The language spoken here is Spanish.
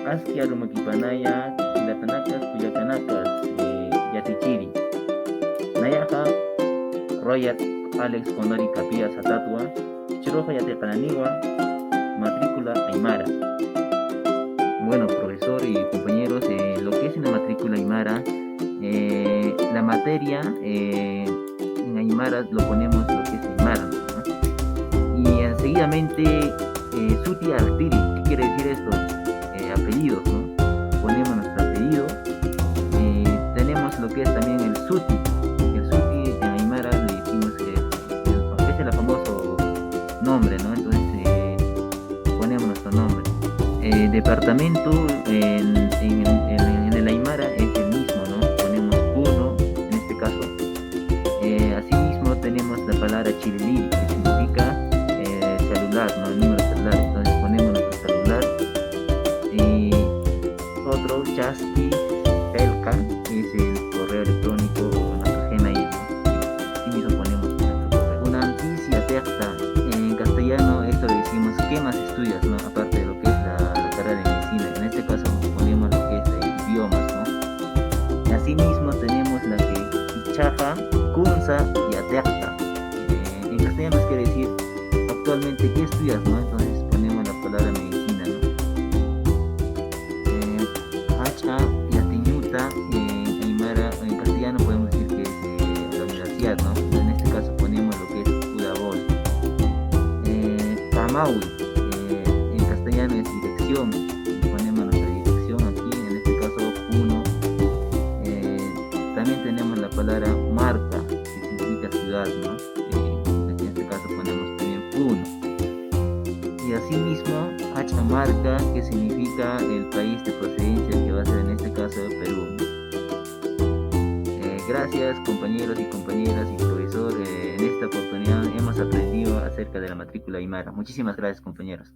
Askia rumakipanaya kilatanakas kuyakanakas yatichiri nayaja Royat Alex Conori Capilla Satatua Chiroja Yatecananiwa matrícula Aymara. Bueno, profesor y compañeros, lo que es en la matrícula Aymara, la materia en Aymara lo ponemos lo que es Aymara, ¿no? Y enseguidamente Suti Artiri, ¿qué quiere decir esto? Apellidos, ¿no? Ponemos nuestro apellido. Tenemos lo que es también el Suti. El Suti en Aymara le decimos que es el famoso nombre, ¿no? Entonces ponemos nuestro nombre. Departamento en el Aymara es el mismo, ¿no? Ponemos uno en este caso. Asimismo tenemos la palabra Chilili, que significa celular, ¿no? El número celular. Entonces ponemos nuestro celular. Y otro Chasqui Pelca es el correo electrónico o nuestra Gmail, ¿no? Asimismo ponemos nuestro correo. Una noticia texta en castellano, esto le decimos ¿qué más estudias, no? Aparte de lo que es la carrera de medicina. En este caso ponemos lo que es idiomas, ¿no? Asimismo tenemos la que Ichaja, Kunza y Atecta. En castellano quiere decir actualmente ¿qué estudias, no? Entonces ponemos la palabra medicina, ¿no? Hacha y Atiñuta en Aymara, en castellano podemos decir que es la universidad, ¿no? En este caso ponemos lo que es Udabol. Tamaui, en castellano es dirección, ponemos nuestra dirección aquí, en este caso uno. También tenemos la palabra marca, que significa ciudad, ¿no? En este caso ponemos también uno. Y asimismo Hachamarca, que significa el país de procedencia, que va a ser en este caso Perú. Gracias compañeros y compañeras y profesor, en esta oportunidad hemos aprendido acerca de la matrícula Aymara. Muchísimas gracias compañeros.